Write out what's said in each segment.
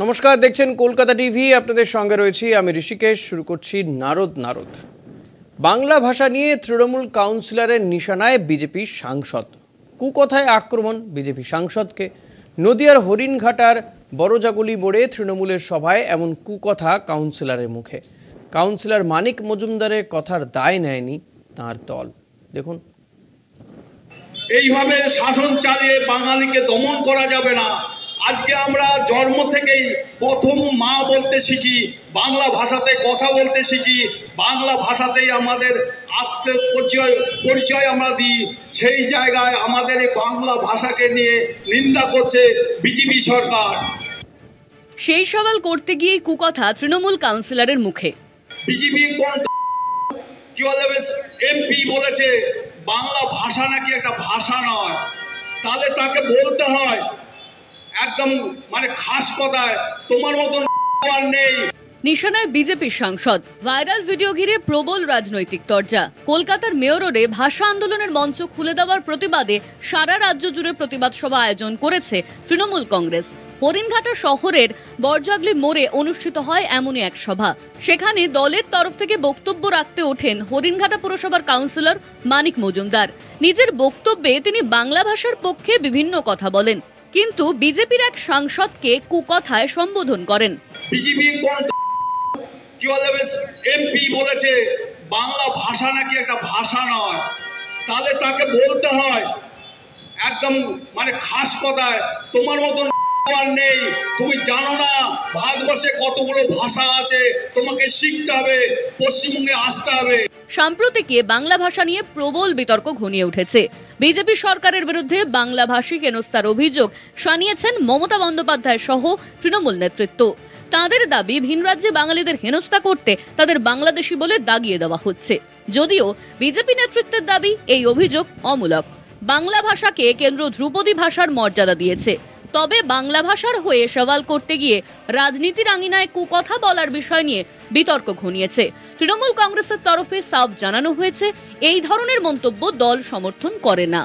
নমস্কার, দেখছেন কলকাতা টিভি। আপনাদের সঙ্গে রয়েছি আমি ঋষিকেশ। শুরু করছি নারদ। বাংলা ভাষা নিয়ে তৃণমূল কাউন্সিলরের নিশানায় বিজেপি সাংসদ। কুকথায় আক্রমণ বিজেপি সাংসদকে। নদিয়ার হরিণঘাটার বড়জাগুলি মোড়ে তৃণমূলের সভায় এমন কুকথা কাউন্সিলরের মুখে। কাউন্সিলর মানিক মজুমদারের কথার দায় নেয়নি তাঁর দল। দেখুন, এইভাবে শাসন চালিয়ে বাঙালিকে দমন করা যাবে না। আজকে আমরা জন্ম থেকেই প্রথম মা বলতে শিখি, বাংলা ভাষাতে কথা বলতে শিখি, বাংলা ভাষাতেই আমাদের পরিচয় আমরা দিই। সেই জায়গায় আমাদের এই বাংলা ভাষাকে নিয়ে নিন্দা করছে বিজেপি সরকার। সেই সওয়াল করতে গিয়ে কুকথা তৃণমূল কাউন্সিলরের মুখে। বিজেপির কোন কি বলে এমপি বলেছে বাংলা ভাষা নাকি একটা ভাষা নয়, তাহলে তাকে বলতে হয় একদম খাস কথায়, তোমার মতন আর নেই। নিশানায় বিজেপির সাংসদ। ভাইরাল ভিডিও ঘিরে প্রবল রাজনৈতিক তরজা। কলকাতার মেয়র রোডে ভাষা আন্দোলনের মঞ্চ খুলে দেওয়ার প্রতিবাদে সারা রাজ্য জুড়ে প্রতিবাদ সভা আয়োজন করেছে তৃণমূল কংগ্রেস। হরিণঘাটা শহরের বড়জাগলি মোড়ে অনুষ্ঠিত হয় এমনই এক সভা। সেখানে দলের তরফ থেকে বক্তব্য রাখতে ওঠেন হরিণঘাটা পুরসভার কাউন্সিলর মানিক মজুমদার। নিজের বক্তব্যে তিনি বাংলা ভাষার পক্ষে বিভিন্ন কথা বলেন, কিন্তু বিজেপির এক সাংসদকে কুকথায় সম্বোধন করেন। বিজেপির কোন কি বলে এমপি বলেছে বাংলা ভাষা নাকি একটা ভাষা নয়, তাহলে তাকে বলতে হয় একদম খাস কথায়, তোমার মতন আর নেই। তুমি জানো না ভারতবর্ষে কতগুলো ভাষা আছে, তোমাকে শিখতে হবে, পশ্চিমবঙ্গে আসতে হবে। সাম্প্রতিকে বাংলা ভাষা নিয়ে প্রবল বিতর্ক ঘনিয়ে উঠেছে। বিজেপি সরকারের বিরুদ্ধে বাংলাভাষী হেনস্থার অভিযোগ শানিয়েছেন মমতা বন্দ্যোপাধ্যায় সহ তৃণমূল নেতৃত্ব। তাদের দাবি, ভিন রাজ্যে বাঙালিদের হেনস্থা করতে তাদের বাংলাদেশি বলে দাগিয়ে দেওয়া হচ্ছে। যদিও বিজেপি নেতৃত্বের দাবি এই অভিযোগ অমূলক। বাংলা ভাষাকে কেন্দ্র ধ্রুপদী ভাষার মর্যাদা দিয়েছে। তবে বাংলা ভাষার হয়ে সওয়াল করতে গিয়ে রাজনীতির আঙিনায় কুকথা বলার বিষয় নিয়ে বিতর্ক ঘনিয়েছে। তৃণমূল কংগ্রেসের তরফে সাফ জানানো হয়েছে, এই ধরনের মন্তব্য দল সমর্থন করে না।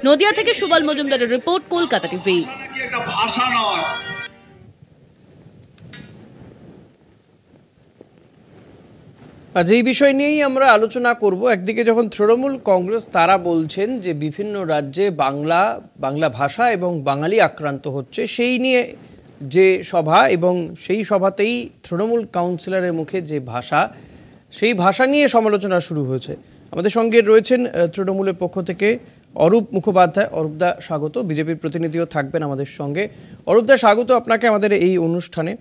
নদিয়া থেকে সুবল মজুমদারের রিপোর্ট, কলকাতা টিভি। ভাষা নয়। আজ এই বিষয় নিয়েই আমরা আলোচনা করব। একদিকে যখন তৃণমূল কংগ্রেস তারা বলছেন যে বিভিন্ন রাজ্যে বাংলা ভাষা এবং বাঙালি আক্রান্ত হচ্ছে, সেই নিয়ে যে সভা এবং সেই সভাতেই তৃণমূল কাউন্সিলরের মুখে যে ভাষা, সেই ভাষা নিয়ে সমালোচনা শুরু হয়েছে। আমাদের সঙ্গে রয়েছেন তৃণমূলের পক্ষ থেকে অরূপ মুখোপাধ্যায়। অরূপদা স্বাগত। বিজেপির প্রতিনিধিও থাকবেন আমাদের সঙ্গে। অরূপদা স্বাগত আপনাকে আমাদের এই অনুষ্ঠানে।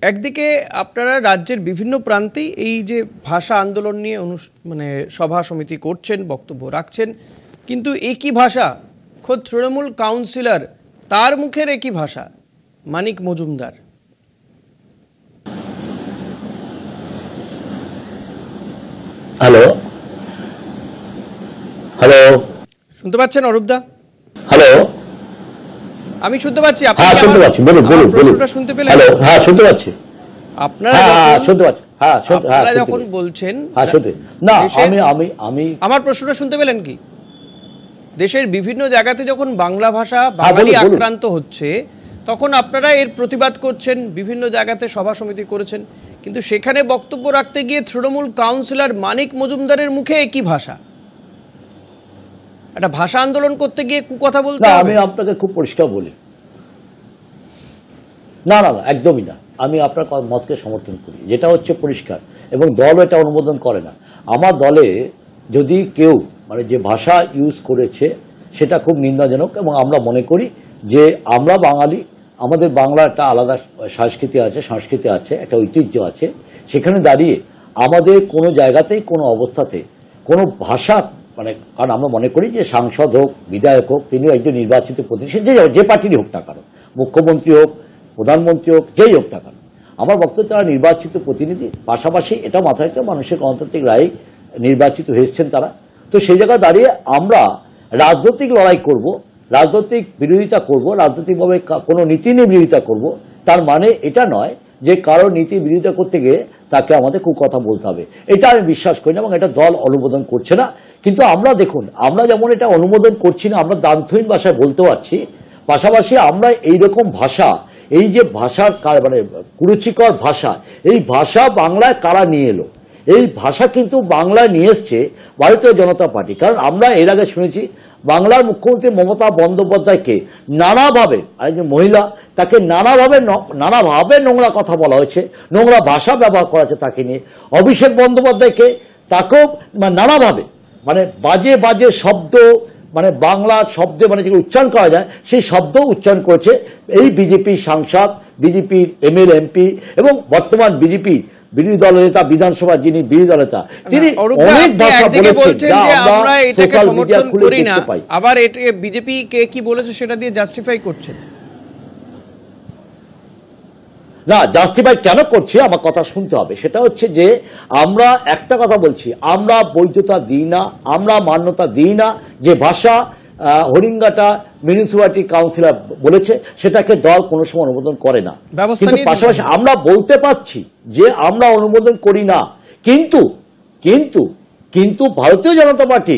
একদিকে আপনারা রাজ্যের বিভিন্ন প্রান্তেই এই যে ভাষা আন্দোলন নিয়ে সভা সমিতি করছেন, বক্তব্য রাখছেন, কিন্তু একই ভাষা খোদ তৃণমূল কাউন্সিলর তার মুখের একই ভাষা, মানিক মজুমদার। হ্যালো হ্যালো শুনতে পাচ্ছেন অরূপদা? হ্যালো, আমি শুনতে পাচ্ছি। হ্যাঁ শুনতে পাচ্ছি, বলুন বলুন বলুন। শুনতে পেলেন? হ্যালো, হ্যাঁ শুনতে পাচ্ছি। আপনারা শুনতে পাচ্ছি। হ্যাঁ আপনারা যখন বলছেন না, আমি আমার প্রশ্নটা শুনতে পেলেন কি? দেশের বিভিন্ন জায়গাতে যখন বাংলা ভাষা বাঙালি আক্রান্ত হচ্ছে, তখন আপনারা এর প্রতিবাদ করছেন, বিভিন্ন জায়গাতে সভা সমিতি করেছেন, কিন্তু সেখানে বক্তব্য রাখতে গিয়ে তৃণমূল কাউন্সিলর মানিক মজুমদারের মুখে একই ভাষা। একটা ভাষা আন্দোলন করতে গিয়ে কুকথা বলতে হবে? আমি আপনাকে খুব পরিষ্কার বলি, না না না, একদমই না। আমি আপনার মতকে সমর্থন করি, যেটা হচ্ছে পরিষ্কার, এবং দল এটা অনুমোদন করে না। আমার দলে যদি কেউ যে ভাষা ইউজ করেছে সেটা খুব নিন্দাজনক, এবং আমরা মনে করি যে আমরা বাঙালি, আমাদের বাংলা একটা আলাদা সংস্কৃতি আছে, একটা ঐতিহ্য আছে। সেখানে দাঁড়িয়ে আমাদের কোনো জায়গাতেই কোনো অবস্থাতে কোনো ভাষা কারণ আমরা মনে করি যে সাংসদ হোক, বিধায়ক হোক, তিনিও একজন নির্বাচিত প্রতিনিধি, যে পার্টিরই হোক না কেন, মুখ্যমন্ত্রী হোক, প্রধানমন্ত্রী হোক, যেই হোক না কেন, আমার বক্তব্য তারা নির্বাচিত প্রতিনিধি। পাশাপাশি এটা মাথায় রেখে মানুষের গণতান্ত্রিক রায়ে নির্বাচিত হয়েছেন তারা। তো সেই জায়গায় দাঁড়িয়ে আমরা রাজনৈতিক লড়াই করব, রাজনৈতিক বিরোধিতা করব, রাজনৈতিকভাবে কোনো নীতি নিয়ে বিরোধিতা করব, তার মানে এটা নয় যে কারো নীতি বিরোধিতা করতে গিয়ে তাকে আমাদের কুকথা বলতে হবে। এটা আমি বিশ্বাস করি না, এবং এটা দল অনুমোদন করছে না। কিন্তু আমরা দেখুন, আমরা যেমন এটা অনুমোদন করছি না, আমরা দান্তহীন ভাষায় বলতে পারছি, পাশাপাশি আমরা এইরকম ভাষা এই যে ভাষার মানে কুরুচিকর ভাষা, এই ভাষা বাংলায় কারা নিয়ে এলো? এই ভাষা কিন্তু বাংলায় নিয়ে এসছে ভারতীয় জনতা পার্টি। কারণ আমরা এর আগে শুনেছি বাংলার মুখ্যমন্ত্রী মমতা বন্দ্যোপাধ্যায়কে নানাভাবে, আরেকজন মহিলা, তাকে নানাভাবে নোংরা কথা বলা হয়েছে, নোংরা ভাষা ব্যবহার করা হয়েছে তাকে নিয়ে। অভিষেক বন্দ্যোপাধ্যায়কে তাকেও নানাভাবে মানে বাজে বাজে শব্দ, মানে বাংলা শব্দে মানে যেগুলো উচ্চারণ করা যায় সেই শব্দ উচ্চারণ করেছে এই বিজেপি সাংসদ, বিজেপির এমএলএ এমপি এবং বর্তমান বিজেপি বিরোধী দল নেতা, বিধানসভার যিনি বিরোধী দল নেতা, তিনি অনেক ভাষা বলেছেন যা আমরা সোশ্যাল মিডিয়া খুলে দেখতে পাই। আবার এটা বিজেপি কে কি বলেছে সেটা দিয়ে জাস্টিফাই করছেন না। জাস্টিফাই কেন করছি আমার কথা শুনতে হবে। সেটা হচ্ছে যে আমরা একটা কথা বলছি, আমরা বৈধতা দিই না, আমরা মান্যতা দিই না যে ভাষা হরিঙ্গাটা মিউনিসিপ্যালিটি কাউন্সিলর বলেছে সেটাকে দল কোনো সময় অনুমোদন করে না। কিন্তু পাশাপাশি আমরা বলতে পারছি যে আমরা অনুমোদন করি না, কিন্তু কিন্তু কিন্তু ভারতীয় জনতা পার্টি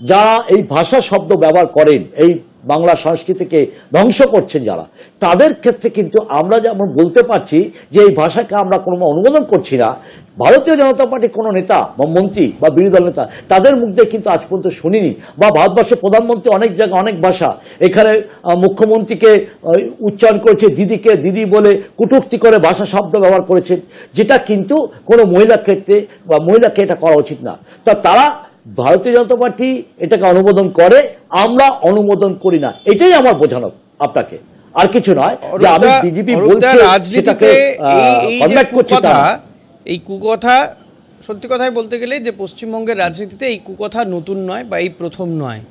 যারা এই ভাষা শব্দ ব্যবহার করেন, এই বাংলা সংস্কৃতিকে ধ্বংস করছেন যারা, তাদের ক্ষেত্রে কিন্তু আমরা যেমন বলতে পারছি যে এই ভাষাকে আমরা কোনো অনুমোদন করছি না, ভারতীয় জনতা পার্টির কোনো নেতা বা মন্ত্রী বা বিরোধী দল নেতা তাদের মুখ দিয়ে কিন্তু আজ পর্যন্ত শুনিনি। বা ভারতবর্ষের প্রধানমন্ত্রী অনেক জায়গায় অনেক ভাষা, এখানে মুখ্যমন্ত্রীকে উচ্চারণ করেছে দিদিকে দিদি বলে, কটূক্তি করে ভাষা শব্দ ব্যবহার করেছেন, যেটা কিন্তু কোনো মহিলার ক্ষেত্রে বা মহিলাকে এটা করা উচিত না। তারা ভারতীয় জনতা পার্টি এটাকে অনুমোদন করে, আমরা অনুমোদন করি না, এটাই আমার বোঝানো আপনাকে, আর কিছু নয়। যে আমি বিজেপি বলছি সেটাকে কনভার্ট করছি না। এই কুকথা সত্যি কথাই বলতে গেলে যে পশ্চিমবঙ্গের রাজনীতিতে এই কুকথা নতুন নয় বা এই প্রথম নয়,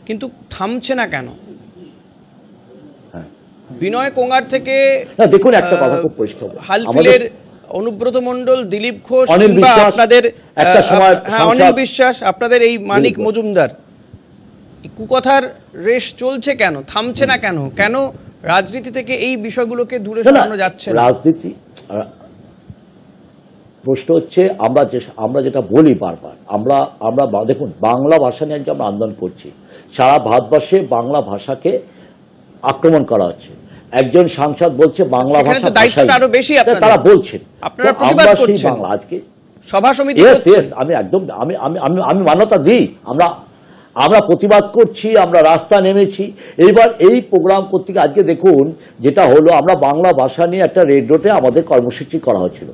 কিন্তু থামছে না কেন? বিনয় কোঙার থেকে দেখুন একটা কথা খুব পরিষ্কার, হালফিলের অনুব্রত মণ্ডল, দিলীপ ঘোষ, আপনাদের অনিল বিশ্বাস, আপনাদের এই মানিক মজুমদার, কুকথার রেশ চলছে কেন? থামছে না কেন? কেন রাজনীতি থেকে এই বিষয়গুলোকে দূরে সরানো যাচ্ছে না? রাজনীতি প্রশ্ন হচ্ছে আমরা যেটা বলি বারবার, আমরা দেখুন বাংলা ভাষা নিয়ে আমরা আন্দোলন করছি, সারা ভারতবর্ষে বাংলা ভাষাকে আক্রমণ করা হচ্ছে। একজন সাংসদ বলছে বাংলা ভাষা আরো বেশি, তারা বলছেন আপনারা প্রতিবাদ করছেন, আজকে সভা সমিতি, আমি একদম আমি মান্যতা দিই, আমরা প্রতিবাদ করছি, আমরা রাস্তা নেমেছি। এইবার এই প্রোগ্রাম করতে আজকে দেখুন যেটা হলো, আমরা বাংলা ভাষা নিয়ে একটা রেড রোডে আমাদের কর্মসূচি করা হয়েছিল।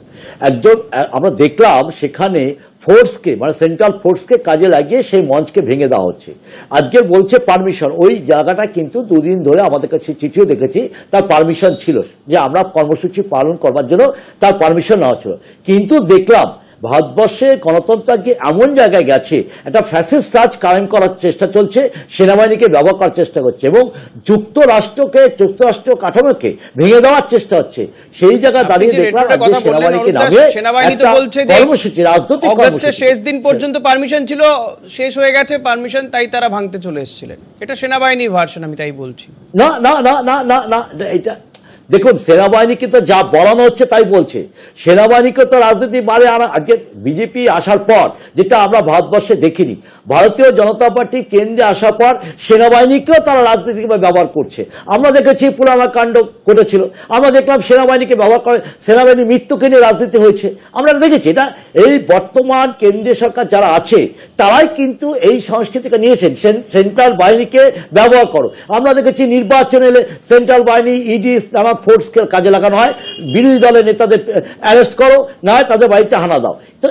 আমরা দেখলাম সেখানে ফোর্সকে মানে সেন্ট্রাল ফোর্সকে কাজে লাগিয়ে সেই মঞ্চকে ভেঙে দেওয়া হচ্ছে। আজকে বলছে পারমিশন, ওই জায়গাটা কিন্তু দুদিন ধরে আমাদের কাছে চিঠিও দেখেছি তার পারমিশন ছিল, যে আমরা কর্মসূচি পালন করবার জন্য তার পারমিশন নেওয়া ছিল। কিন্তু দেখলাম ভারতবর্ষে গণতন্ত্রকে এমন জায়গায় গেছে, একটা ফ্যাসিস্ট রাজ কায়েম করার চেষ্টা চলছে, সেনাবাহিনীকে ব্যবহার করার চেষ্টা করছে এবং যুক্তরাষ্ট্র কাঠামোকে ভেঙে দেওয়ার চেষ্টা হচ্ছে। সেই জায়গায় দাঁড়িয়ে দেখলাম সেনাবাহিনীকে নামিয়ে কর্মসূচি, রাজনৈতিক অগাস্টের শেষ দিন পর্যন্ত পারমিশন ছিল, শেষ হয়ে গেছে পারমিশন, তাই তারা ভাঙতে চলে এসেছিলেন। এটা সেনাবাহিনীর ভার্সন, আমি তাই বলছি। না না না না না না, এটা দেখুন সেনাবাহিনীকে তো যা বলানো হচ্ছে তাই বলছে, সেনাবাহিনীকে তো রাজনীতি মানে আজকে বিজেপি আসার পর যেটা আমরা ভারতবর্ষে দেখিনি, ভারতীয় জনতা পার্টি কেন্দ্রে আসার পর সেনাবাহিনীকেও তারা রাজনীতিভাবে ব্যবহার করছে। আমরা দেখেছি পুলওয়ামা কাণ্ড ঘটেছিল, আমরা দেখলাম সেনাবাহিনীকে ব্যবহার করে, সেনাবাহিনীর মৃত্যুকে নিয়ে রাজনীতি হয়েছে, আমরা দেখেছি। এটা এই বর্তমান কেন্দ্রীয় সরকার যারা আছে তারাই কিন্তু এই সংস্কৃতিকে নিয়েছেন, সেন্ট্রাল বাহিনীকে ব্যবহার করো। আমরা দেখেছি নির্বাচন এলে সেন্ট্রাল বাহিনী, ইডি, নানা ফোর্সকে কাজে লাগানো হয়, বিরোধী দলের নেতাদের অ্যারেস্ট করো, না হয় তাদের বাড়িতে হানা দাও। তো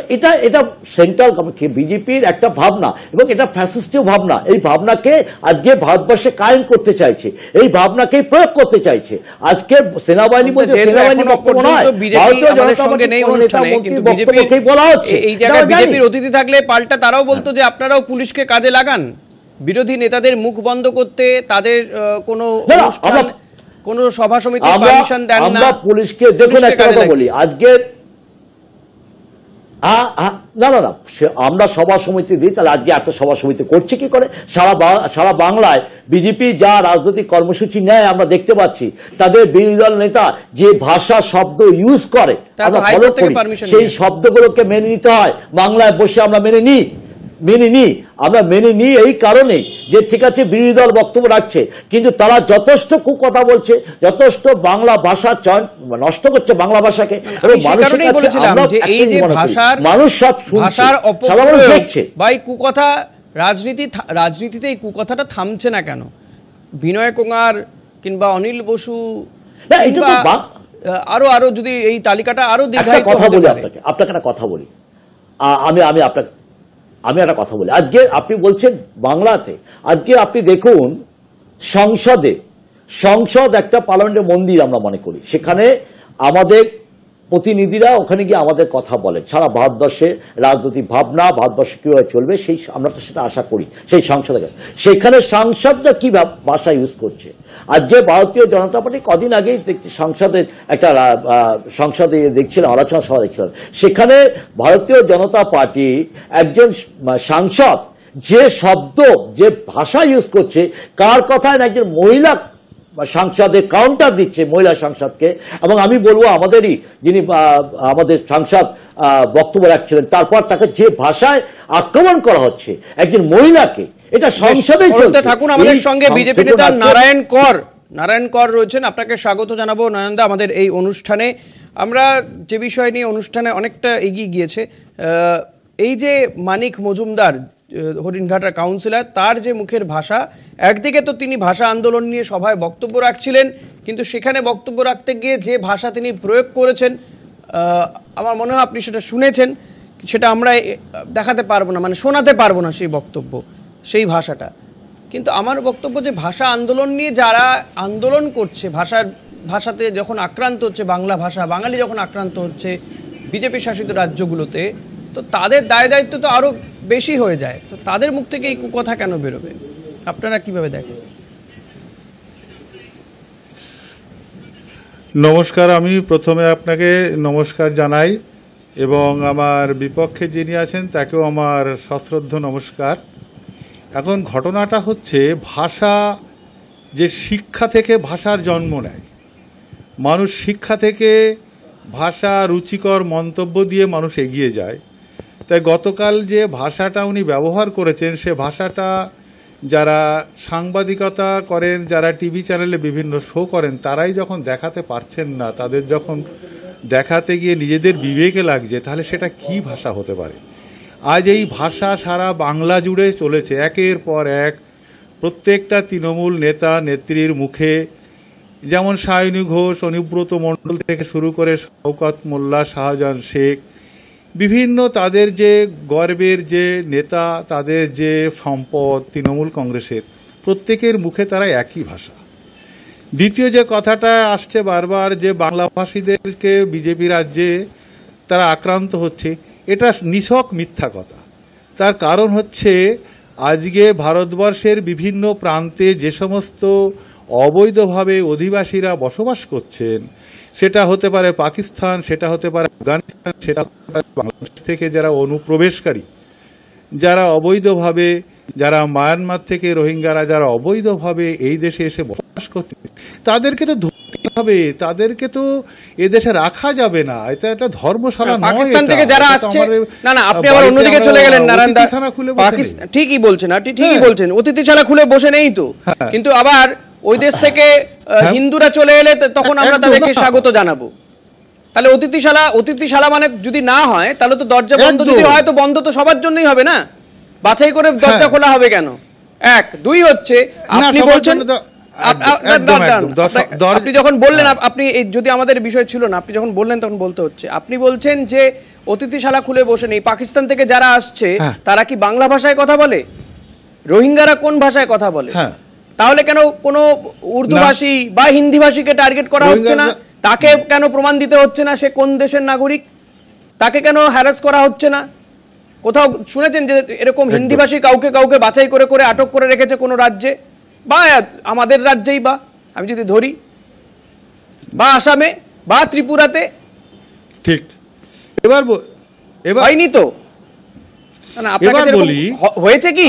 এটা সেন্ট্রাল বিজেপির একটা ভাবনা এবং এটা ফ্যাসিস্টীয় ভাবনা। এই ভাবনাকে আজকে ভারতবর্ষে কায়েম করতে চাইছে, এই ভাবনাকে প্রয়োগ করতে চাইছে। আজকে সেনাবাহিনী বলছে, সেনাবাহিনী বক্তব্য নয়, ভারতীয় জনতা পার্টির বলা হচ্ছে। এই জায়গায় বিজেপির অতিথি থাকলে পাল্টা তারাও বলতো যে আপনারাও পুলিশকে কাজে লাগান, বিরোধী নেতাদের মুখ বন্ধ করতে, তাদের কোন সভা সমিতি পারমিশন দেন না। আমরা পুলিশকে দেখুন একটা কথা বলি, আজকে না না না আমরা সভা সমিতি দিই, তাহলে আজকে এত সভা সমিতি করছে কি করে? সারা বাংলায় বিজেপি যা রাজনৈতিক কর্মসূচি নেয় আমরা দেখতে পাচ্ছি, তাদের বিরোধী দল নেতা যে ভাষা শব্দ ইউজ করে আমরা ফলো করি, সেই শব্দগুলোকে মেনে নিতে হয়। বাংলায় বসে আমরা মেনে নিই, মেনে নিই, আমরা মেনে নিই এই কারণে যে ঠিক আছে বিরোধী দল বক্তব্য রাখছে, কিন্তু তারা যথেষ্ট কুকথা বলছে, যথেষ্ট বাংলা ভাষা চয়ন নষ্ট করছে বাংলা ভাষাকে, এবং মানুষ সব ভাষার অপপ্রয়োগ বা এই কুকথা রাজনীতিতে এই কুকথাটা থামছে না কেন? বিনয় কুমার কিংবা অনিল বসু আরো যদি এই তালিকাটা আরো দীর্ঘায়িত হতে পারে। আপনাকে একটা কথা বলি, আমি একটা কথা বলি। আজকে আপনি বলছেন বাংলাতে, আজকে আপনি দেখুন সংসদ একটা পার্লামেন্টের মন্দির আমরা মনে করি, সেখানে আমাদের প্রতিনিধিরা ওখানে গিয়ে আমাদের কথা বলেন, সারা ভারতবর্ষে রাজনৈতিক ভাবনা, ভারতবর্ষে কীভাবে চলবে সেই আমরা তো সেটা আশা করি সেই সংসদে। সেখানে সাংসদরা কী ভাষা ইউজ করছে, আজকে ভারতীয় জনতা পার্টি কদিন আগেই সংসদে দেখছিলাম, আলোচনা সভা দেখছিলাম, সেখানে ভারতীয় জনতা পার্টি একজন সাংসদ যে শব্দ যে ভাষা ইউজ করছে, কার কথায় না একজন মহিলা সাংসদের কাউন্টার দিচ্ছে মহিলা সাংসদকে, এবং আমি বলবো আমাদেরই যিনি আমাদের সাংসদ বক্তব্য রাখছিলেন, তারপর তাকে যে ভাষায় আক্রমণ করা হচ্ছে একজন মহিলাকে, এটা সংসদে চলতে থাকুন। আমাদের সঙ্গে বিজেপি নেতা নারায়ণ কর রয়েছেন, আপনাকে স্বাগত জানাবো নয়নদা আমাদের এই অনুষ্ঠানে। আমরা যে বিষয় নিয়ে অনুষ্ঠানে অনেকটা এগিয়ে গিয়েছে, এই যে মানিক মজুমদার হরিণঘাটার কাউন্সিলর, তার যে মুখের ভাষা, একদিকে তো তিনি ভাষা আন্দোলন নিয়ে সভায় বক্তব্য রাখছিলেন, কিন্তু সেখানে বক্তব্য রাখতে গিয়ে যে ভাষা তিনি প্রয়োগ করেছেন, আমার মনে হয় আপনি সেটা শুনেছেন, সেটা আমরা দেখাতে পারবো না, মানে শোনাতে পারবো না সেই বক্তব্য, সেই ভাষাটা। কিন্তু আমার বক্তব্য যে ভাষা আন্দোলন নিয়ে যারা আন্দোলন করছে, ভাষাতে যখন আক্রান্ত হচ্ছে বাংলা ভাষা, বাঙালি যখন আক্রান্ত হচ্ছে বিজেপি শাসিত রাজ্যগুলোতে, তো তাদের দায় দায়িত্ব তো আরো বেশি হয়ে যায়। তো তাদের মুখ থেকে এই কুকথা কেন বেরোবে, আপনারা কিভাবে দেখেন? নমস্কার, আমি প্রথমে আপনাকে নমস্কার জানাই, এবং আমার বিপক্ষে যিনি আছেন তাকেও আমার সশ্রদ্ধ নমস্কার। এখন ঘটনাটা হচ্ছে, ভাষা যে শিক্ষা থেকে ভাষার জন্ম নেয়, মানুষ শিক্ষা থেকে ভাষা রুচিকর মন্তব্য দিয়ে মানুষ এগিয়ে যায়। তাই গতকাল যে ভাষাটা উনি ব্যবহার করেছেন, সে ভাষাটা যারা সাংবাদিকতা করেন, যারা টিভি চ্যানেলে বিভিন্ন শো করেন, তারাই যখন দেখাতে পারছেন না, তাদের যখন দেখাতে গিয়ে নিজেদের বিবেকে লাগছে, তাহলে সেটা কি ভাষা হতে পারে? আজ এই ভাষা সারা বাংলা জুড়ে চলেছে, একের পর এক প্রত্যেকটা তৃণমূল নেতা নেত্রীর মুখে, যেমন সায়নী ঘোষ, অনুব্রত মণ্ডল থেকে শুরু করে শওকত মোল্লা, শাহজাহান শেখ, বিভিন্ন তাদের যে গর্বের যে নেতা, তাদের যে সম্পদ তৃণমূল কংগ্রেসের, প্রত্যেকের মুখে তারা একই ভাষা। দ্বিতীয় যে কথাটা আসছে বারবার, যে বাংলাভাষীদেরকে বিজেপি রাজ্যে তারা আক্রান্ত হচ্ছে, এটা নিছক মিথ্যা কথা। তার কারণ হচ্ছে, আজকে ভারতবর্ষের বিভিন্ন প্রান্তে যে সমস্ত অবৈধভাবে অধিবাসীরা বসবাস করছেন, সেটা হতে পারে পাকিস্তান, সেটা হতে পারে আফগানিস্তান, সেটা হতে পারে বাংলাদেশ থেকে যারা অনুপ্রবেশকারী, যারা অবৈধভাবে, যারা মায়ানমার থেকে রোহিঙ্গারা যারা অবৈধভাবে এই দেশে এসে বসবাস করছে, তাদেরকে তো ধরতে হবে, তাদেরকে তো এদেশে রাখা যাবে না। এটা একটা ধর্মশালা নয়। পাকিস্তান থেকে যারা আসছে, না আপনি আবার অন্যদিকে চলে গেলেন নারায়ণদা। পাকিস্তান ঠিকই বলছেন, আপনি ঠিকই বলছেন, অতিথিশালা খুলে বসে নেই তো, কিন্তু আবার ওই দেশ থেকে হিন্দুরা চলে এলে তখন আমরা তাদেরকে স্বাগত জানাবো। তাহলে অতিথিশালা মানে যদি না হয়, তাহলে তো দরজা বন্ধ, যদি হয় তো বন্ধ তো সবার জন্যই হবে না, বাছাই করে দরজা খোলা হবে কেন? এক, দুই হচ্ছে আপনি বলছেন, আপনি যখন বললেন, আপনি যদি আমাদের বিষয় ছিল না, আপনি যখন বললেন তখন বলতে হচ্ছে, আপনি বলছেন যে অতিথিশালা খুলে বসে নেই, পাকিস্তান থেকে যারা আসছে তারা কি বাংলা ভাষায় কথা বলে? রোহিঙ্গারা কোন ভাষায় কথা বলে? তাহলে কেন কোনো উর্দু ভাষী বা হিন্দি ভাষীকে টার্গেট করা হচ্ছে না? তাকে কেন প্রমাণ দিতে হচ্ছে না সে কোন দেশের নাগরিক? তাকে কেন হ্যারাস করা হচ্ছে না? কোথাও শুনেছেন যে এরকম হিন্দি ভাষী কাউকে বাছাই করে করে আটক করে রেখেছে কোনো রাজ্যে, বা আমাদের রাজ্যেই, বা আমি যদি ধরি, বা আসামে বা ত্রিপুরাতে? ঠিক, এবার হয়নি তো। এবার বলি হয়েছে কি,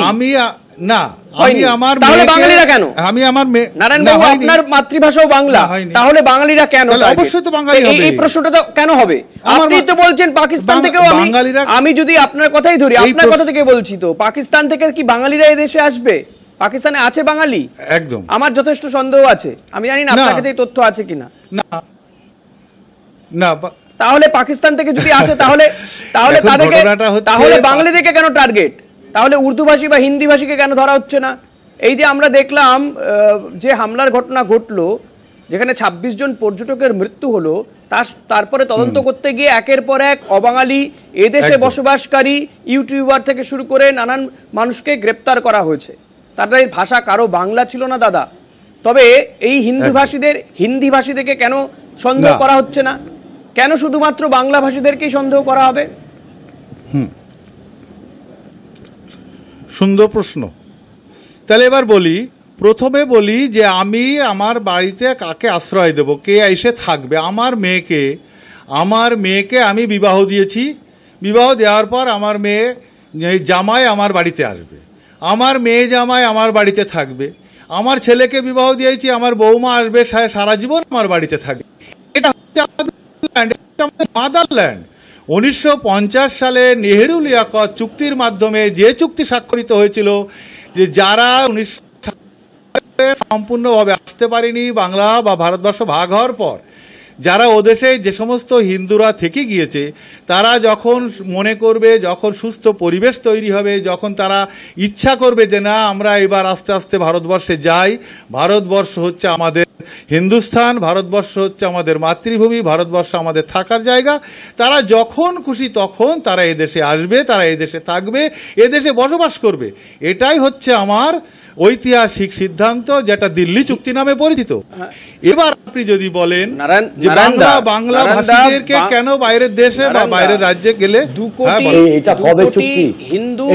না, হয়নি। আমি আমার তাহলে বাঙালিরা কেন? আমি আমার নারায়ণবাবু, আপনার মাতৃভাষাও বাংলা, তাহলে বাঙালিরা কেন? অবশ্যই তো বাঙালি হবে। এই প্রশ্নটা তো কেন হবে? আপনি তো বলছেন পাকিস্তান থেকেও, আমি যদি আপনার কথাই ধরি, আপনার কথা থেকে বলছি, তো পাকিস্তান থেকে কি বাঙালিরা এই দেশে আসবে? পাকিস্তানে আছে বাঙালি? একদম। আমার যথেষ্ট সন্দেহ আছে, আমি জানি না আপনার কাছে এই তথ্য আছে কিনা। না না, তাহলে পাকিস্তান থেকে যদি আসে তাহলে তাদেরকে, তাহলে বাঙালিদেরকে কেন টার্গেট? তাহলে উর্দুভাষী বা হিন্দি ভাষীকে কেন ধরা হচ্ছে না? এই যে আমরা দেখলাম যে হামলার ঘটনা ঘটলো, যেখানে 26 জন পর্যটকের মৃত্যু হলো, তারপরে তদন্ত করতে গিয়ে একের পর এক অবাঙালি এদেশে বসবাসকারী ইউটিউবার থেকে শুরু করে নানান মানুষকে গ্রেপ্তার করা হয়েছে। তাদের ভাষা কারো বাংলা ছিল না দাদা। তবে এই হিন্দি ভাষীদেরকে কেন সন্দেহ করা হচ্ছে না? কেন শুধুমাত্র বাংলা ভাষীদেরকেই সন্দেহ করা হবে? সুন্দর প্রশ্ন। তাহলে এবার প্রথমে বলি যে আমি আমার বাড়িতে কাকে আশ্রয় দেব, কে এসে থাকবে? আমার মেয়েকে আমি বিবাহ দিয়েছি। বিবাহ দেওয়ার পর আমার মেয়ে জামাই আমার বাড়িতে আসবে, আমার মেয়ে জামাই আমার বাড়িতে থাকবে। আমার ছেলেকে বিবাহ দিয়েছি, আমার বৌমা আসবে, সারা জীবন আমার বাড়িতে থাকবে। এটা হচ্ছে আমাদের মাদারল্যান্ড। 1950 সালে নেহেরু লিয়াকত চুক্তির মাধ্যমে যে চুক্তি স্বাক্ষরিত হয়েছিল, যে যারা সম্পূর্ণভাবে আসতে পারেনি বাংলা বা ভারতবর্ষ ভাগ হওয়ার পর, যারা ওদেশে যে সমস্ত হিন্দুরা থেকে গিয়েছে, তারা যখন মনে করবে, যখন সুস্থ পরিবেশ তৈরি হবে, যখন তারা ইচ্ছা করবে যে না আমরা এবার আস্তে আস্তে ভারতবর্ষে যাই, ভারতবর্ষ হচ্ছে আমাদের হিন্দুস্থান, ভারতবর্ষ হচ্ছে আমাদের মাতৃভূমি, ভারতবর্ষ আমাদের থাকার জায়গা, তারা যখন খুশি তখন তারা এদেশে আসবে, তারা এদেশে থাকবে, এদেশে বসবাস করবে। এটাই হচ্ছে আমার ঐতিহাসিক সিদ্ধান্ত, যেটা দিল্লি চুক্তি নামে পরিচিত। এবার আপনি যদি বলেন যে বাংলা ভাষীদেরকে কেন বাইরের দেশে বা বাইরের রাজ্যে গেলে, এটা কবে চুক্তি?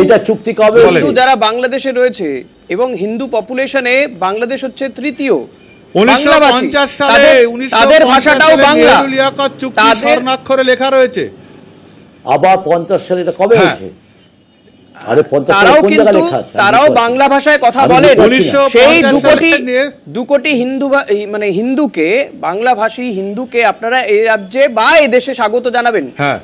এটা চুক্তি কবে? হিন্দু যারা বাংলাদেশে রয়েছে এবং হিন্দু পপুলেশনে বাংলাদেশ হচ্ছে তৃতীয়। 1950 সালে তাদের ভাষাটাও বাংলা, লিয়াকত চুক্তি স্বর্ণাক্ষরে লেখা রয়েছে। আবার 50 সালে এটা কবে হয়েছে? আরে 50 সালে কোন জায়গায় লেখা আছে? তারাও বাংলা ভাষায় কথা বলেন। সেই 2 কোটি হিন্দু, মানে হিন্দুকে, বাংলা ভাষী হিন্দুকে আপনারা এই রাজ্যে বা এই দেশে স্বাগত জানাবেন। হ্যাঁ,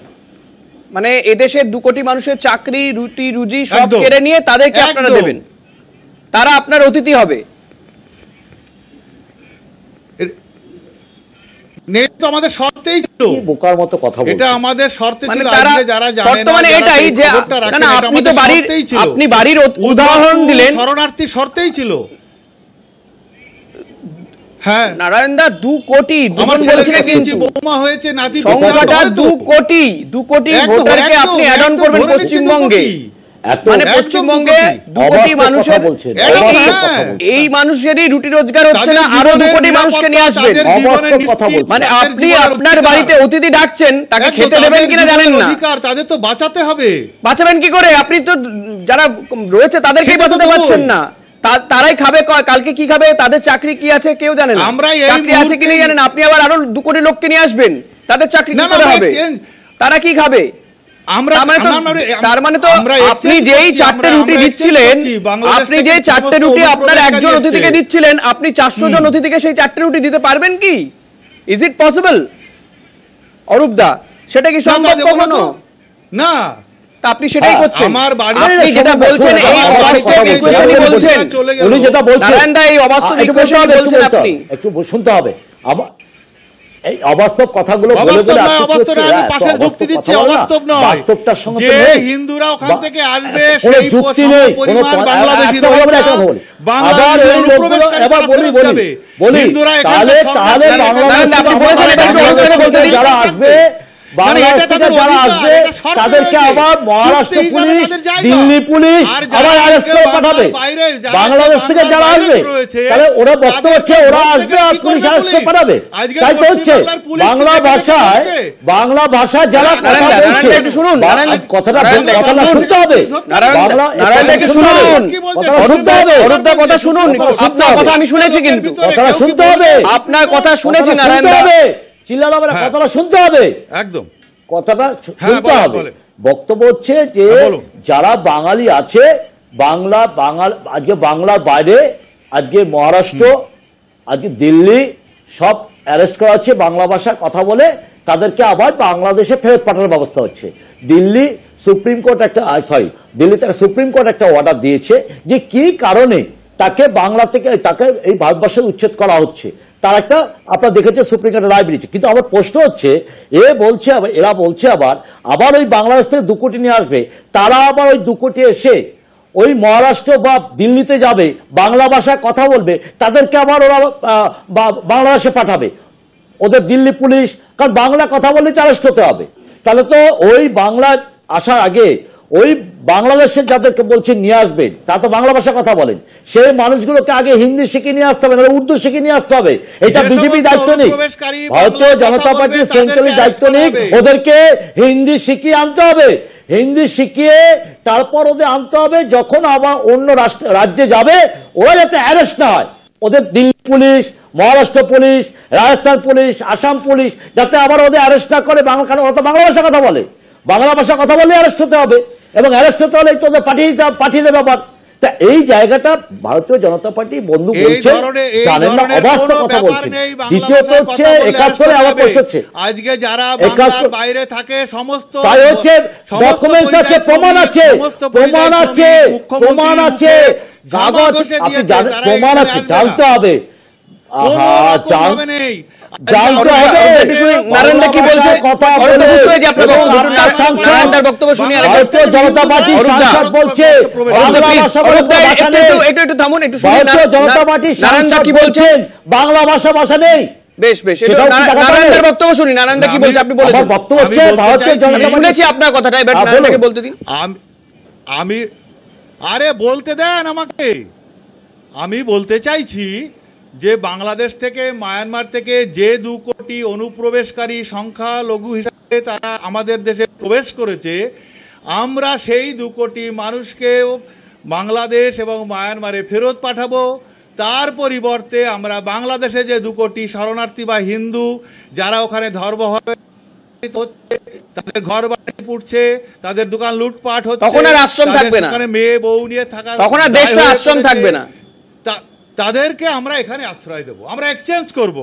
মানে এদেশের 2 কোটি মানুষের চাকরি, রুটি রুজি সব কেড়ে নিয়ে তাদেরকে আপনারা দেবেন, তারা আপনার অতিথি হবে। তো আমাদের শর্তেই ছিল, বোকার মতো কথা বলছেন। এটা আমাদের শর্তে ছিল। যারা জানেন বর্তমানে এটাই যে আপনি বাড়ির উদাহরণ দিলেন, শরণার্থী শর্তেই ছিল। হ্যাঁ নারায়ণ দা, 2 কোটি আমার ছেলেকে দিয়েছি, বৌমা হয়েছে, নাতি, সংখ্যাটা 2 কোটি ভোটারকে আপনি অ্যাড অন করবেন পশ্চিমবঙ্গে। মানে পশ্চিমবঙ্গে 2 কোটি মানুষের, এই মানুষেরই রুটি রোজগার হচ্ছে না, আরো 2 কোটি মানুষকে নিয়ে আসবেন। মানে আপনি আপনার বাড়িতে অতিথি ডাকছেন, তাকে খেতে দেবেন কিনা জানেন না। তাদের তো বাঁচাতে হবে। বাঁচাবেন কি করে? আপনি তো যারা রয়েছে তাদেরকেই বাঁচাতে পারছেন না। তারাই খাবে, কালকে কি খাবে, তাদের চাকরি কি আছে কেউ জানে না, চাকরি আছে কি নেই জানেন। আপনি আবার আরো 2 কোটি লোককে নিয়ে আসবেন, তাদের চাকরি কি করে হবে, তারা কি খাবে? তার মানে তো আপনি যেই 4টে রুটি দিচ্ছিলেন, আপনি যে 4টে রুটি আপনার একজন অতিথিকে দিচ্ছিলেন, আপনি 400 জন অতিথিকে সেই 4টে রুটি দিতে পারবেন কি? ইজ ইট পসিবল অরূপ দা? সেটা কি সম্ভব কখনো? না, আপনি সেটাই করছেন। আপনি যেটা বলছেন এই অবাস্তব ইকুয়েশনই বলছেন, উনি যেটা বলছেন নারায়ণ দা, এই অবাস্তব ইকুয়েশনই বলছেন আপনি। একটু শুনতে হবে। এই অবাস্তব কথাগুলো বলে বলে আমি পাশের যুক্তি দিচ্ছি, অবাস্তব নয়। বাস্তবটার সঙ্গে যে হিন্দুরা ওখান থেকে আসবে, সেই পরিমাণ বাংলাদেশী রয়েছে, বাংলার অনুপ্রবেশ এবার যাবে হিন্দুরা এখানে। তাহলে যারা আসবে, বাংলাদেশ থেকে যারা আসবে, তাদেরকে আবার মহারাষ্ট্র পুলিশ, দিল্লি পুলিশ আবার অ্যারেস্ট করে পাঠাবে। বাংলাদেশ থেকে যারা আসবে, তাহলে ওরা বক্তব্য হচ্ছে ওরা আসবে আর পুলিশ অ্যারেস্ট করে পাঠাবে। তাই তো হচ্ছে বাংলা ভাষায় যারা কথা বলছে, শুনুন কথাটা শুনতে হবে। কথা শুনুন, আপনার কথা আমি শুনেছি, কিন্তু কথাটা শুনতে হবে। আপনার কথা শুনেছি নারায়ণ দা, চিল্লানো হবে না, কথাটা শুনতে হবে। একদম কথাটা শুনতে হবে। বক্তব্য হচ্ছে যে যারা বাঙালি আছে আজকে বাংলার বাইরে আজকে মহারাষ্ট্র, আজকে দিল্লি সব অ্যারেস্ট করা হচ্ছে বাংলা ভাষায় কথা বলে, তাদেরকে আবার বাংলাদেশে ফেরত পাঠানোর ব্যবস্থা হচ্ছে। দিল্লিতে সুপ্রিম কোর্ট একটা অর্ডার দিয়েছে যে কি কারণে তাকে বাংলা থেকে তাকে এই ভারতবর্ষে উচ্ছেদ করা হচ্ছে, তার একটা আপনারা দেখেছে সুপ্রিম কোর্টের রায় বেরিয়েছে। কিন্তু আমার প্রশ্ন হচ্ছে এরা বলছে আবার ওই বাংলাদেশ থেকে 2 কোটি নিয়ে আসবে, তারা আবার ওই 2 কোটি এসে ওই মহারাষ্ট্র বা দিল্লিতে যাবে, বাংলা ভাষায় কথা বলবে, তাদেরকে আবার ওরা বাংলাদেশে পাঠাবে ওদের দিল্লি পুলিশ, কারণ বাংলা কথা বললে অ্যারেস্ট হতে হবে। তাহলে তো ওই বাংলা আসার আগে ওই বাংলাদেশের যাদেরকে বলছেন নিয়ে আসবেন, তা তো বাংলা ভাষা কথা বলেন, সেই মানুষগুলোকে আগে হিন্দি শিখে নিয়ে আসতে হবে, উর্দু শিখে নিয়ে আসতে হবে। এটা বিজেপি দায়িত্ব নেই, ভারতীয় জনতা পার্টির সেন্ট্রালি দায়িত্ব নেই, ওদেরকে হিন্দি শিখিয়ে আনতে হবে। হিন্দি শিখিয়ে তারপর ওদের আনতে হবে, যখন আবার অন্য রাজ্যে যাবে ওরা যাতে অ্যারেস্ট না হয়, ওদের Delhi police, Maharashtra police, Rajasthan police, Assam police যাতে আবার ওদের অ্যারেস্ট না করে। বাংলা ভাষা কথা বলে, বাংলা ভাষা কথা বললে অ্যারেস্ট হতে হবে, এবং অ্যারেস্ট হতে হলে তোদের পাঠিয়ে দেবে আবার। তা এই জায়গাটা ভারতীয় জনতা পার্টি বন্ধু বলছে, জানেন না, অবাস্তব কথা বলছে। দ্বিতীয়ত হচ্ছে 71 আবার প্রশ্ন হচ্ছে আজকে যারা বাংলার বাইরে থাকে সমস্ত তাই হচ্ছে ডকুমেন্টস আছে, প্রমাণ আছে, কাগজ আপনি প্রমাণ আছে, জানতে হবে। জানতে হবে নারায়ণদা কি বলছে, কথা বুঝতে হয়েছে আপনার নারায়ণদার বক্তব্য শুনি। ভারতীয় জনতা পার্টি সাংসদ বলছে একটু থামুন, একটু ভারতীয় জনতা পার্টি নারায়ণদা কি বলছেন, বাংলা ভাষা নেই। বেশ নারায়ণদার বক্তব্য শুনি, নারায়ণদা কি বলছে আপনি বলেন। বক্তব্য হচ্ছে ভারতীয় জনতা পার্টি, শুনেছি আপনার কথাটা, এবার নারায়ণদাকে বলতে দিন। আমি আরে বলতে দেন আমাকে। আমি বলতে চাইছি যে বাংলাদেশ থেকে, মায়ানমার থেকে যে 2 কোটি অনুপ্রবেশকারী সংখ্যালঘু হিসাবে তারা আমাদের দেশে প্রবেশ করেছে, আমরা সেই 2 কোটি মানুষকে বাংলাদেশ এবং মায়ানমারে ফেরত পাঠাবো। তার পরিবর্তে আমরা বাংলাদেশে যে 2 কোটি শরণার্থী বা হিন্দু যারা ওখানে ধর্ম হচ্ছে, তাদের ঘর বাড়ি পুড়ছে, তাদের দোকান লুটপাট হচ্ছে, তখন আর আশ্রম থাকবে না, ওখানে মেয়ে বউ নিয়ে থাকা, তখন আর দেশটা আশ্রম থাকবে না, তাদেরকে আমরা এখানে আশ্রয় দেবো, আমরা এক্সচেঞ্জ করব।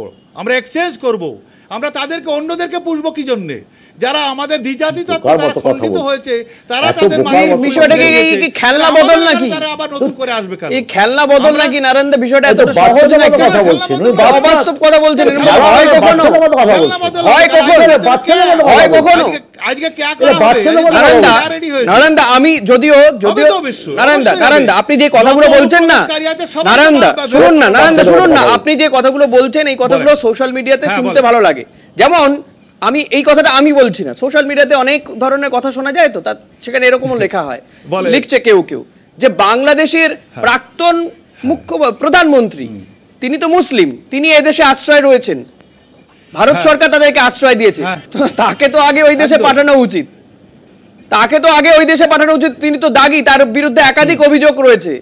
আমরা তাদেরকে অন্যদেরকে পুষবো কি জন্যে? যারা আমাদের দ্বিজাতি তত্ত্বে যারা খণ্ডিত হয়েছে, তারা তাদের বিষয়টা কি খেলনা বদল নাকি? তারা আবার নতুন করে আসবে কেন? এই খেলনা বদল নাকি নারায়ণদা? বিষয়টা এত সহজ না, কথা বলছেন, অবাস্তব কথা বলছেন। হয় কখনো, হয় কখনো আজকে কে করা হবে? নারায়ণদা আমি যদিও নারায়ণদা আপনি যে কথাগুলো বলছেন না, নারায়ণদা শুনুন না, আপনি যে কথাগুলো বলছেন এই কথাগুলো সোশ্যাল মিডিয়াতে শুনতে ভালো লাগে। যেমন আমি এই কথাটা আমি বলছি না, সোশ্যাল মিডিয়াতে অনেক ধরনের কথা শোনা যায়, তো সেখানে এরকমও লেখা হয়, লিখছে কেউ যে বাংলাদেশের প্রাক্তন প্রধানমন্ত্রী তিনি তো মুসলিম, তিনি এদেশে আশ্রয় রয়েছেন, ভারত সরকার তাদেরকে আশ্রয় দিয়েছে, তাকে তো আগে ওই দেশে পাঠানো উচিত, তিনি তো দাগী, তার বিরুদ্ধে একাধিক অভিযোগ রয়েছে।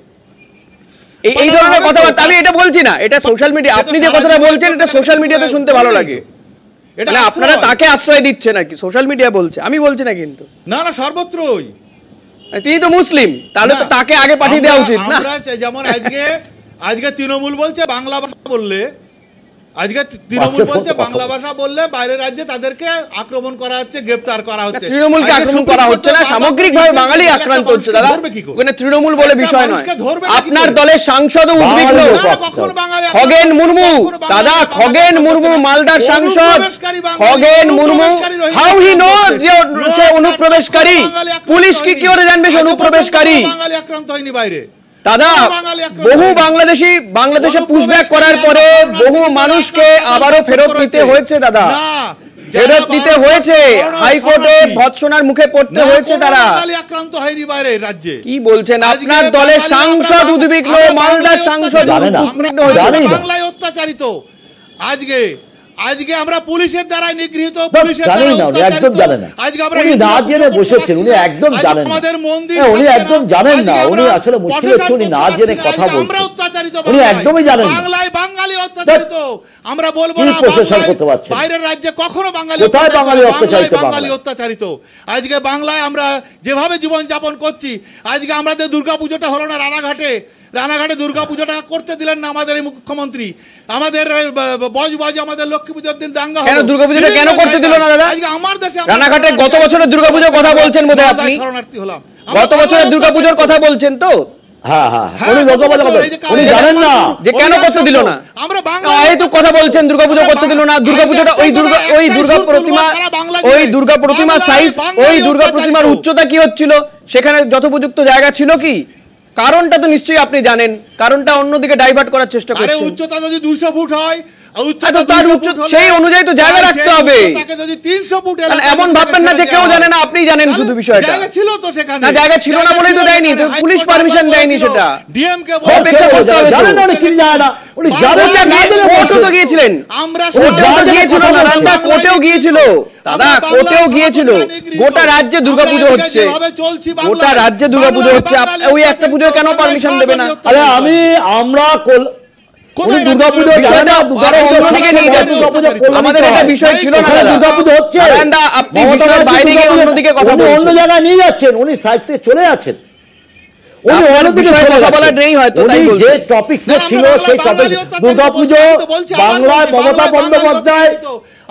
এই ধরনের কথাবার্তা আমি এটা বলছি না, এটা সোশ্যাল মিডিয়া, আপনি যে কথাটা বলছেন এটা সোশ্যাল মিডিয়াতে শুনতে ভালো লাগে। আপনারা তাকে আশ্রয় দিচ্ছেন নাকি? সোশ্যাল মিডিয়া বলছে, আমি বলছি না কিন্তু। না সর্বত্রই তিনি তো মুসলিম, তাহলে তো তাকে আগে পাঠিয়ে দেওয়া উচিত না? যেমন আজকে তৃণমূল বলছে বাংলা ভাষা বললে বাইরের রাজ্যে তাদেরকে আক্রমণ করা হচ্ছে, গ্রেফতার করা হচ্ছে। তৃণমূলকে আক্রমণ করা হচ্ছে না, সামগ্রিকভাবে বাঙালি আক্রান্ত হচ্ছে দাদা। ওখানে তৃণমূল বলে বিষয় নয়, আপনার দলের সাংসদ উদ্বিগ্ন, খগেন মুর্মু, দাদা খগেন মুর্মু মালদার সাংসদ, Khagen Murmu, how he know যে অনুপ্রবেশকারী? পুলিশ কি করে জানবে সে অনুপ্রবেশকারী? বাঙালি আক্রান্ত হয়নি বাইরে দাদা। বহু বাংলাদেশে পুশব্যাক করার পরে বহু মানুষকে আবারও ফেরত নিতে হয়েছে দাদা, ফেরত নিতে হয়েছে, হাইকোর্টে ভৎসনার মুখে পড়তে হয়েছে তারা। আক্রান্ত হয়নি বাইরে রাজ্যে। কি বলছেন? আপনার দলের সাংসদ উদ্বিগ্ন, মালদার সাংসদ উদ্বিগ্ন হয়েছে, বাংলায় অত্যাচারিত। আজকে আমরা পুলিশের দ্বারা নিগৃহীত, পুলিশের দ্বারা একদম জানেন না, আজকে আমরা না জেনে বসেছেন, উনি একদম জানেন না, উনি একদম জানেন না, উনি আসলে মুশকিল হচ্ছে উনি না জেনে কথা বলছেন, উনি একদমই জানেন না। বাঙালি অত্যাচারিত। আমরা বলবো না বাইরের রাজ্যে কখনো বাঙালি বাঙালি অত্যাচারিত। আজকে বাংলায় আমরা যেভাবে জীবন যাপন করছি, আজকে আমাদের দুর্গাপুজোটা হলো না রানাঘাটে দুর্গাপুজোটা করতে দিলেন না আমাদের এই মুখ্যমন্ত্রী। আমাদের বজবাজি আমাদের লক্ষ্মী পুজোর দিন দাঙ্গা কেন দুর্গাপুজোটা কেন করতে দিল না দাদা? আজকে আমার দেশে রানাঘাটে গত বছরের দুর্গাপুজোর কথা বলছেন বোধহয় আপনি, শরণার্থী হলাম। গত বছরের দুর্গাপুজোর কথা বলছেন তো? উনি জানেন না যে কেন করতে দিল না? এই তো কথা বলছেন দুর্গাপুজো করতে দিল না। দুর্গাপুজোটা ওই দুর্গা প্রতিমা সাইজ, ওই দুর্গা প্রতিমার উচ্চতা কি হচ্ছিল, সেখানে যথোপযুক্ত জায়গা ছিল কি? কারণটা তো নিশ্চয়ই আপনি জানেন, কারণটা অন্যদিকে ডাইভার্ট করার চেষ্টা করছেন। উচ্চতা যদি 200 ফুট হয়, সেই অনুযায়ী তো জায়গা রাখতে হবে। যদি 300 ফুট, এমন ভাববেন না যে কেউ জানে না, আপনি জানেন শুধু বিষয়টা। ছিল তো সেখানে, না জায়গা ছিল না বলেই তো দেয়নি, পুলিশ পারমিশন দেয়নি, সেটা ডিএমকে অপেক্ষা করতে হবে। কোর্টও তো গিয়েছিলেন, কোর্টেও গিয়েছিল দাদা, কোর্টেও গিয়েছিল। গোটা রাজ্যে দুর্গাপুজো হচ্ছে, গোটা রাজ্যে দুর্গাপুজো হচ্ছে, ওই একটা পুজো কেন পারমিশন দেবে না? আরে আমরা আমাদের এটা বিষয় ছিল না দাদা, দুর্গাপুজো হচ্ছে, আপনি বিষয়ের বাইরে গিয়ে অন্যদিকে কথা বলছেন, অন্য জায়গায় নিয়ে যাচ্ছেন, উনি সাইডে চলে আছেন, যে টপিক ছিল সেই টপিক দুর্গাপুজো বাংলায় মমতা বন্দ্যোপাধ্যায়।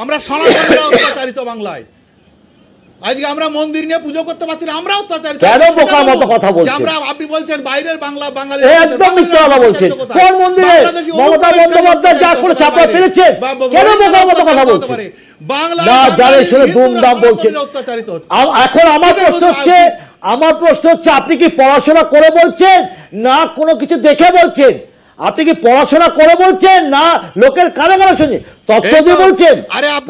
আমরা সনাতনীরা অত্যাচারিত বাংলায়, আজকে আমরা মন্দির নিয়ে পুজো করতে পারছি না, আমরা অত্যাচারিত। কেন বোকার মতো কথা বলছেন? আপনি বলছেন বাইরের বাঙালি একদম মিথ্যা কথা বলছেন। কোন মন্দিরে মমতা বন্দ্যোপাধ্যায় যা করে চাপা ফেলেছে, কেন বোকার মতো কথা বলছেন? না জানে শুনে দুমদাম বলছেন। এখন আমার প্রশ্ন হচ্ছে আপনি কি পড়াশোনা করে বলছেন না কোনো কিছু দেখে বলছেন? আপনি কি পড়াশোনা করে বলছেন না লোকের কানে কানে শুনে তথ্য দিয়ে বলছেন?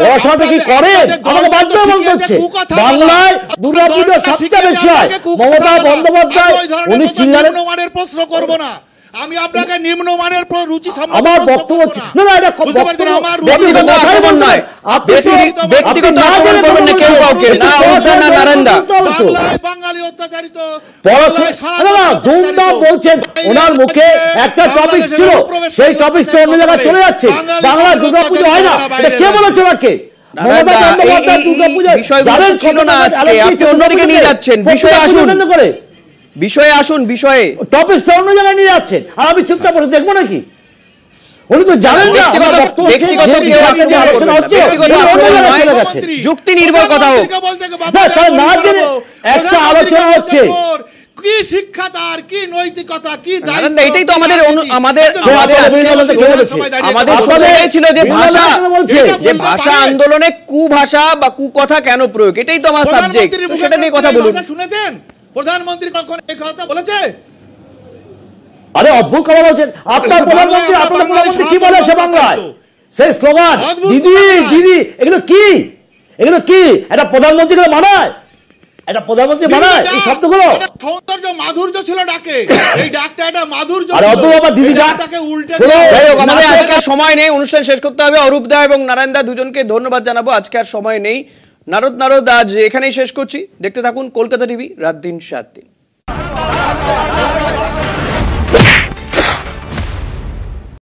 পড়াশোনাটা কি করেন? আমাকে বাধ্য বলতে হচ্ছে। বাংলায় দুর্গাপুজো সবচেয়ে বেশি হয়, মমতা বন্দ্যোপাধ্যায় উনি চিল্লারের প্রশ্ন করবো না, আমি আপনাকে নিম্নমানের রুচি আমার বক্তব্য না না, এটা ব্যক্তিগত আক্রমণ নয়, ব্যক্তিগত আক্রমণ করবেন না কেউ কাউকে, না উদ্যান না নারায়ণদা। বাঙালি অত্যাচারিত ধুমধাম বলছেন, ওনার মুখে একটা টপিক ছিল, সেই টপিক তো অন্য জায়গায় চলে যাচ্ছে। বাংলা দুর্গাপুজো হয় না, এটা কে বলেছে ওনাকে? বিষয় ছিল না আজকে, আপনি অন্যদিকে নিয়ে যাচ্ছেন। বিষয়ে আসুন, বিষয়ে টপিক অন্য জায়গায় নিয়ে যাচ্ছেন, আর আমি চুপচাপ বসে দেখবো নাকি? উনি তো জানেন না যুক্তি নির্ভর কথা হোক, একটা আলোচনা হচ্ছে কি শিক্ষা তার, কি নৈতিকতা, কি এটাই তো আমাদের ছিল যে ভাষা আন্দোলনে কুভাষা বা কুকথা কেন প্রয়োগ, এটাই তো আমার সাবজেক্ট, সেটা নিয়ে কথা বলুন। শুনেছেন প্রধানমন্ত্রী কখন এই কথা বলেছে? আরে অদ্ভুত কথা বলছেন আপনার প্রধানমন্ত্রী। আপনার প্রধানমন্ত্রী কি বলেছে বাংলায়? সেই স্লোগান দিদি দিদি, এগুলো কি? এটা প্রধানমন্ত্রী মানায়? এটা প্রধানমন্ত্রী মানায় এই শব্দগুলো? সৌন্দর্য মাধুর্য ছিল ডাকে, এই ডাকটা এটা মাধুর্য। আরে অদ্ভুত বাবা দিদি ডাকে উল্টে। আমাদের আজকে সময় নেই, অনুষ্ঠান শেষ করতে হবে। অরূপ দা এবং নারায়ণ দা দুজনকে ধন্যবাদ জানাবো, আজকে আর সময় নেই। নারদ আজ এখানেই শেষ করছি। দেখতে থাকুন কলকাতা টিভি, রাত দিন 7 দিন।